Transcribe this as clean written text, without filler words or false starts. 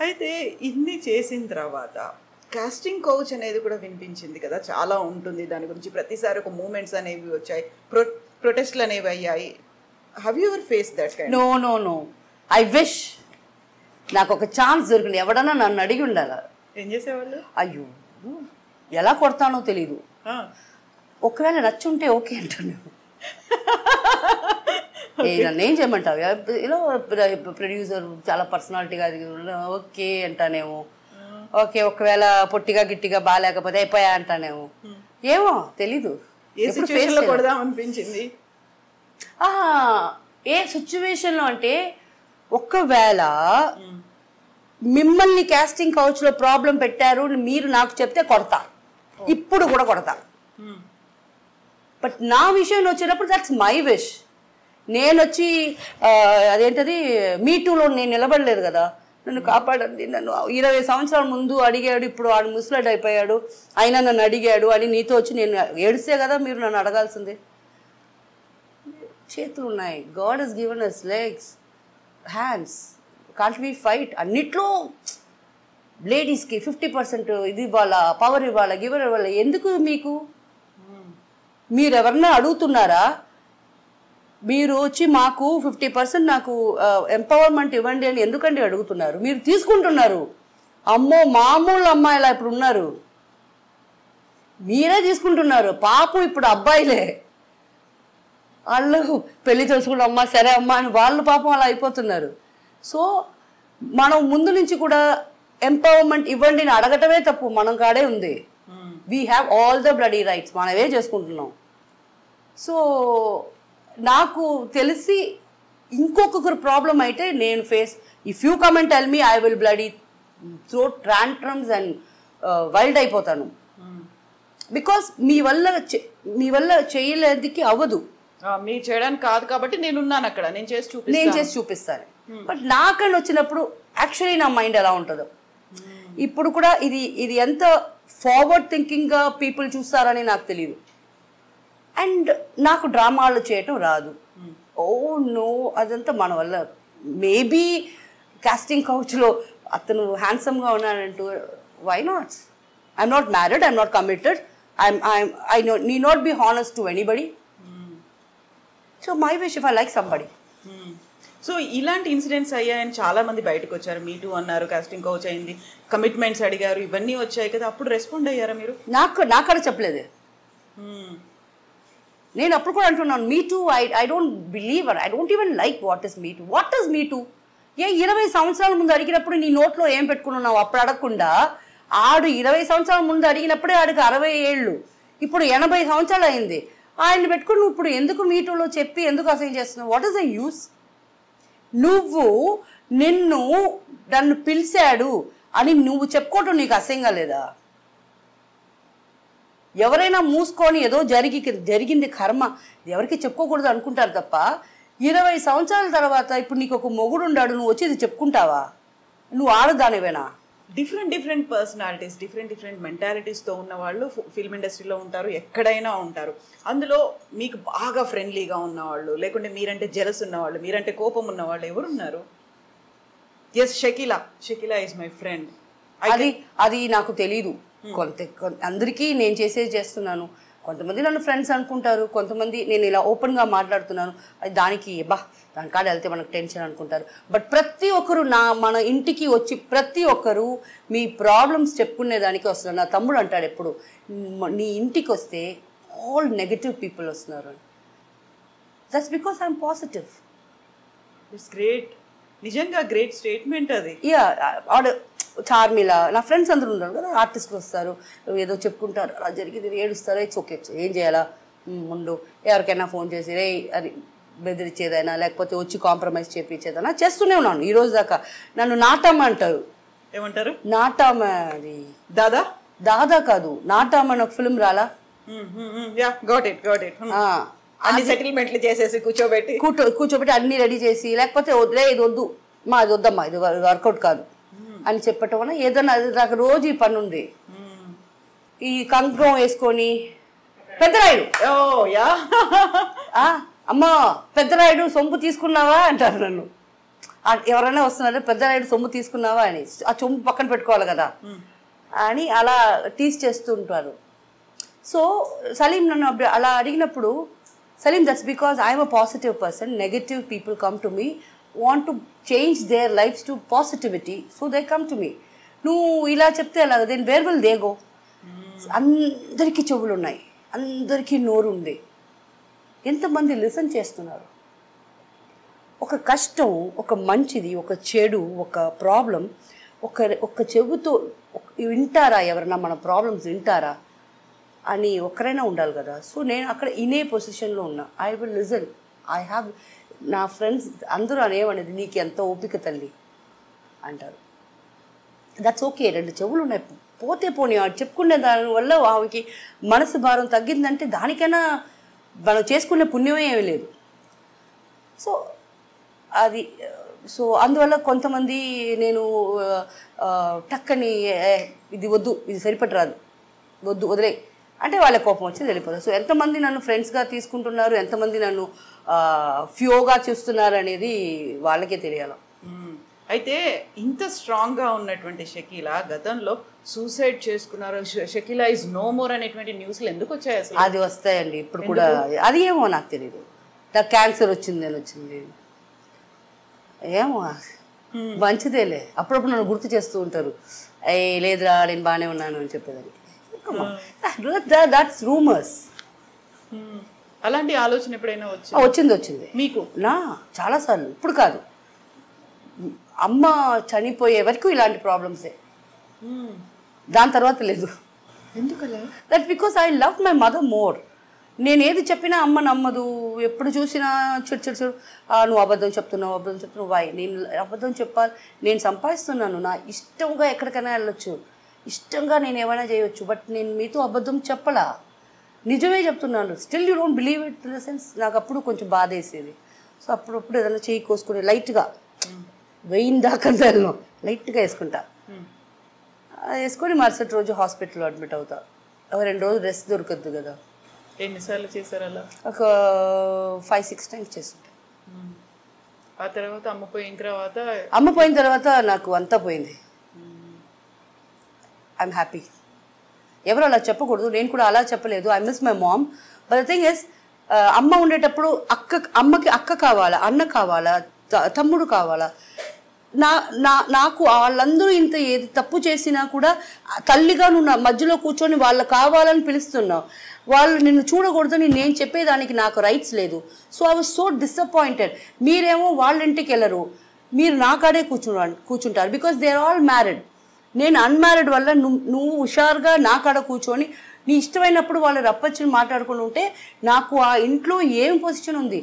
అయితే ఇన్ని చేసిన తర్వాత కాస్టింగ్ కౌచ్ అనేది కూడా వినిపించింది కదా, చాలా ఉంటుంది దాని గురించి. ప్రతిసారి ఒక మూమెంట్స్ అనేవి వచ్చాయి, ప్రొటెస్ట్లు అనేవి అయ్యాయి. Have you ever face that kind? No I wish నాకు ఒక ఛాన్స్ దొరికింది. ఎవడన్నా నన్ను అడిగి ఉండాలా. ఏం చేసేవాళ్ళు? అయ్యో ఎలా కొడతానో తెలీదు. ఒకవేళ నచ్చుంటే ఓకే అంటాను. నన్ను ఏం చేయమంటావు, ఇలా ప్రొడ్యూసర్ చాలా పర్సనాలిటీగా ఓకే అంటానేమో. ఓకే ఒకవేళ పొట్టిగా గిట్టిగా బాగాలేకపోతే అయిపోయా అంటానేమో. ఏమో తెలీదు. అనిపించింది ఏ సిచ్యువేషన్లో అంటే, ఒకవేళ మిమ్మల్ని కాస్టింగ్ కౌచ్ లో ప్రాబ్లం పెట్టారు మీరు నాకు చెప్తే కొడతా, ఇప్పుడు కూడా కొడతా. బట్ నా విషయంలో వచ్చినప్పుడు దట్స్ మై విష్. నేను వచ్చి అదేంటది మీటూలో నేను నిలబడలేదు కదా, నన్ను కాపాడండి, నన్ను 20 సంవత్సరాల ముందు అడిగాడు, ఇప్పుడు వాడు ముసలాడు అయిపోయాడు, అయినా నన్ను అడిగాడు అని నీతో వచ్చి నేను ఏడిస్తే కదా మీరు నన్ను అడగాల్సిందే. చేతులు ఉన్నాయి, God has given us legs, hands, can't we fight? అన్నిట్లో లేడీస్కి 50% ఇది ఇవ్వాలా, పవర్ ఇవ్వాలా, గివర్ ఇవ్వాలా. ఎందుకు మీకు? మీరు ఎవరన్నా అడుగుతున్నారా? మీరు వచ్చి మాకు 50% నాకు ఎంపవర్మెంట్ ఇవ్వండి అని ఎందుకండి అడుగుతున్నారు? మీరు తీసుకుంటున్నారు. అమ్మో మామూలు అమ్మాయిలా ఇప్పుడు ఉన్నారు, మీరే తీసుకుంటున్నారు. పాపం ఇప్పుడు అబ్బాయిలే, వాళ్ళు పెళ్లి చేసుకుంటే అమ్మా సరే అమ్మా అని వాళ్ళు పాపం అలా అయిపోతున్నారు. సో మనం ముందు నుంచి కూడా ఎంపవర్మెంట్ ఇవ్వండి అని అడగటమే తప్పు, మనం కాడే ఉంది. We have all the bloody rights, మనమే చేసుకుంటున్నాం. సో నాకు తెలిసి ఇంకొకరు ప్రాబ్లం అయితే నేను face, if you come and tell me I will bloody throw tantrums and wild అయిపోతాను. బికాస్ మీ వల్ల చేయలేదికి అవ్వదు. మీరు చేయడానికి కాదు కాబట్టి నేనున్నాను అక్కడ, నేను చేసి చూపిస్తాను. బట్ నాకని వచ్చినప్పుడు యాక్చువల్లీ నా మైండ్ ఎలా ఉంటుందో ఇప్పుడు కూడా ఇది ఎంత ఫార్వర్డ్ థింకింగ్గా పీపుల్ చూస్తారని నాకు తెలియదు. అండ్ నాకు డ్రామాలు చేయటం రాదు. ఓ నో, అదంతా మన వల్ల. మేబీ కాస్టింగ్ కౌచ్లో అతను హ్యాండ్సమ్గా ఉన్నాడంటూ, why not? I'm not married, I'm not committed, I need not be honest to anybody. So my wish if I like somebody. So ఇలాంటి ఇన్సిడెంట్స్ అయ్యాయని చాలా మంది బయటకు వచ్చారు. మీ టూ అన్నారు, కాస్టింగ్ కౌచ్ అయింది, కమిట్మెంట్స్ అడిగారు, ఇవన్నీ వచ్చాయి కదా, అప్పుడు రెస్పాండ్ అయ్యారా మీరు? నాకడ చెప్పలేదు. నేను అప్పుడు కూడా అంటున్నాను, me too I don't believe, I don't even like what is me too. What is me too? 20 సంవత్సరాల ముందు అడిగినప్పుడు నీ నోట్లో ఏం పెట్టుకున్నావు? అప్పుడు అడగకుండా ఆడు 20 సంవత్సరాల ముందు అడిగినప్పుడే ఆడికి 60 ఏళ్ళు, ఇప్పుడు 80 సంవత్సరాలు అయింది. ఆయన పెట్టుకుని నువ్వు ఇప్పుడు ఎందుకు మీటూలో చెప్పి ఎందుకు అసహ్యం చేస్తున్నావు? What is the use? నువ్వు నన్ను పిలిచాడు అని నువ్వు చెప్పుకోవటం నీకు అసహ్యంగా లేదా? ఎవరైనా మూసుకొని ఏదో జరిగింది కర్మ ఎవరికి చెప్పుకోకూడదు అనుకుంటారు తప్ప, 20 సంవత్సరాల తర్వాత ఇప్పుడు నీకు ఒక మొగుడు ఉండాడు, నువ్వు వచ్చి ఇది చెప్పుకుంటావా? నువ్వు ఆడదానివేనా? డిఫరెంట్ పర్సనాలిటీస్, డిఫరెంట్ మెంటాలిటీస్తో ఉన్న వాళ్ళు ఫిల్మ్ ఇండస్ట్రీలో ఉంటారు, ఎక్కడైనా ఉంటారు. అందులో మీకు బాగా ఫ్రెండ్లీగా ఉన్నవాళ్ళు, లేకుంటే మీరంటే జెలస్ ఉన్నవాళ్ళు, మీరంటే కోపం ఉన్నవాళ్ళు ఎవరున్నారు? Yes, Shakeela is my friend. అది నాకు తెలీదు. అందరికీ నేను చేస్తున్నాను. కొంతమంది నన్ను ఫ్రెండ్స్ అనుకుంటారు, కొంతమంది నేను ఇలా ఓపెన్గా మాట్లాడుతున్నాను దానికి దానికాడ వెళ్తే మనకు టెన్షన్ అనుకుంటారు. బట్ ప్రతి ఒక్కరు మన ఇంటికి వచ్చి ప్రతి ఒక్కరు మీ ప్రాబ్లమ్స్ చెప్పుకునేదానికి వస్తున్నారు. నా తమ్ముడు అంటాడు ఎప్పుడు, నీ ఇంటికి వస్తే ఆల్ నెగటివ్ పీపుల్ వస్తున్నారు. That's because I'm positive. It's great, నిజంగా గ్రేట్ స్టేట్మెంట్ అది. చార్మిల, నా ఫ్రెండ్స్ అందరూ ఉన్నారు కదా, ఆర్టిస్టులు వస్తారు, ఏదో చెప్పుకుంటారు, అలా జరిగింది, ఏడుస్తారు, ఇట్స్ ఓకే, ఏం చేయాలా ముందు ఎవరికైనా ఫోన్ చేసి రే అది బెదిరించేదైనా లేకపోతే వచ్చి కాంప్రమైజ్ చేయించేదైనా చేస్తూనే ఉన్నాను ఈ రోజు దాకా. నన్ను నాటమ్మ అంటారు. ఏమంటారు? నాటమ్మ. అది దాదా కాదు, నాటమ్మ అని ఒక ఫిల్మ్ రాలా? అన్ని సెటిల్మెంట్లు చేసేసి కూర్చోబెట్టి అన్ని రెడీ చేసి, లేకపోతే వదిలే ఇది వద్దు మా అది వద్దమ్మా ఇది వర్కౌట్ కాదు అని చెప్పటం వల్ల ఏదన్నా నాకు రోజు ఈ పని ఉంది. ఈ కంకణం వేసుకొని పెద్దరాయుడు, అమ్మా పెద్దరాయుడు సొంపు తీసుకున్నావా అంటారు నన్ను. ఎవరైనా వస్తున్నారంటే పెద్ద రైడ్ సొమ్ము తీసుకున్నావా అని, ఆ సొమ్ము పక్కన పెట్టుకోవాలి కదా అని అలా టీస్ చేస్తూ ఉంటారు. సో సలీం నన్ను అలా అడిగినప్పుడు, Salim, that's because I'm a positive person. Negative people come to me, want to change their lives to positivity, so they come to me. నువ్వు ఇలా చెప్తే అలాగ, then where will they go? అందరికీ చెవులు ఉన్నాయి, అందరికీ నోరు ఉంది, ఎంతమంది లిసన్ చేస్తున్నారు? ఒక కష్టం, ఒక మంచిది, ఒక చెడు, ఒక ప్రాబ్లం ఒక చెవుతో వింటారా? ఎవరన్నా మన ప్రాబ్లమ్స్ వింటారా అని ఒక్కరైనా ఉండాలి కదా. సో నేను అక్కడ ఇనే పొజిషన్లో ఉన్నా. I will listen. I have, నా ఫ్రెండ్స్ అందరూ అనేవనేది, నీకు ఎంత ఓపిక తల్లి అంటారు. That's okay. 2 చెవులు ఉన్నాయి, పోతే పోనీ. చెప్పుకునే దానివల్ల ఆమెకి మనసు భారం తగ్గిందంటే దానికైనా మనం చేసుకునే పుణ్యమే ఏమీ లేదు. సో అది, సో అందువల్ల కొంతమంది నేను టక్కని ఇది వద్దు, ఇది సరిపడరాదు, వద్దు, వదిలే అంటే వాళ్ళ కోపం వచ్చి వెళ్ళిపోతారు. సో ఎంతమంది నన్ను ఫ్రెండ్స్గా తీసుకుంటున్నారు, ఎంతమంది నన్ను ఫ్యూగా చూస్తున్నారు అనేది వాళ్ళకే తెలియాలి. అయితే ఇంత స్ట్రాంగ్గా ఉన్నటువంటి షకీలా గతంలో సూసైడ్ చేసుకున్నారు, షకీలా ఈజ్ నో మోర్ అనేటువంటి న్యూస్లు ఎందుకు వచ్చాయి అసలు? అది వస్తాయండి ఇప్పుడు కూడా. అది ఏమో నాకు తెలియదు. నాకు క్యాన్సర్ వచ్చింది అని వచ్చింది, ఏమో మంచిదేలే. అప్పుడప్పుడు నన్ను గుర్తు చేస్తూ ఉంటారు, లేదురా నేను బాగానే ఉన్నాను అని చెప్పేదాన్ని. That's rumours. అలాంటి ఆలోచన ఎప్పుడైనా వచ్చింది మీకు? నా చాలాసార్లు. ఇప్పుడు కాదు, అమ్మ చనిపోయే వరకు ఇలాంటి ప్రాబ్లమ్సే. దాని తర్వాత లేదు. ఎందుకలా? That because I love my mother more. నేను ఏది చెప్పినా అమ్మ నమ్మదు. ఎప్పుడు చూసినా చెడు నువ్వు అబద్ధం చెప్తున్నావు వాయ్. నేను అబద్ధం చెప్పాలి, నేను సంపాదిస్తున్నాను, నా ఇష్టంగా ఎక్కడికైనా వెళ్ళొచ్చు, ఇష్టంగా నేను ఏమైనా చేయొచ్చు, బట్ నేను మీతో అబద్ధం చెప్పలా, నిజమే చెప్తున్నాను. Still you don't believe it. In the sense నాకు అప్పుడు కొంచెం బాధ వేసేది. సో అప్పుడప్పుడు ఏదైనా చేయి కోసుకుని లైట్గా, వెయిన్ దాకా వెళ్ళను, లైట్గా వేసుకుంటా. వేసుకొని మరుసటి రోజు హాస్పిటల్లో అడ్మిట్ అవుతా. 2 రోజులు రెస్ట్ దొరకద్దు కదా. ఎన్నిసార్లు చేశారు అలా? ఒక 5-6 టైమ్స్ చేస్తుంటా. ఆ తర్వాత అమ్మ పోయిన తర్వాత నాకు అంతా పోయింది. I'm happy. ఎవరు అలా చెప్పకూడదు, నేను కూడా అలా చెప్పలేదు. I miss my mom. But the thing is, అమ్మ ఉండేటప్పుడు అమ్మకి అక్క కావాలా, అన్న కావాలా, తమ్ముడు కావాలా. నాకు వాళ్ళందరూ ఇంత ఏది తప్పు చేసినా కూడా తల్లిగా నువ్వు నా మధ్యలో కూర్చొని వాళ్ళు కావాలని పిలుస్తున్నావు. వాళ్ళు నిన్ను చూడకూడదని నేను చెప్పేదానికి నాకు రైట్స్ లేదు. So I was so disappointed. మీరేమో వాళ్ళ ఇంటికి వెళ్ళరు, మీరు నా కాడే కూర్చుంటారు. Because they are all married. నేను అన్మ్యారీడ్ వల్ల నువ్వు హుషారుగా నా కాడ కూర్చొని నీ ఇష్టమైనప్పుడు వాళ్ళు రప్పచ్చుని మాట్లాడుకుని ఉంటే నాకు ఆ ఇంట్లో ఏం పొజిషన్ ఉంది?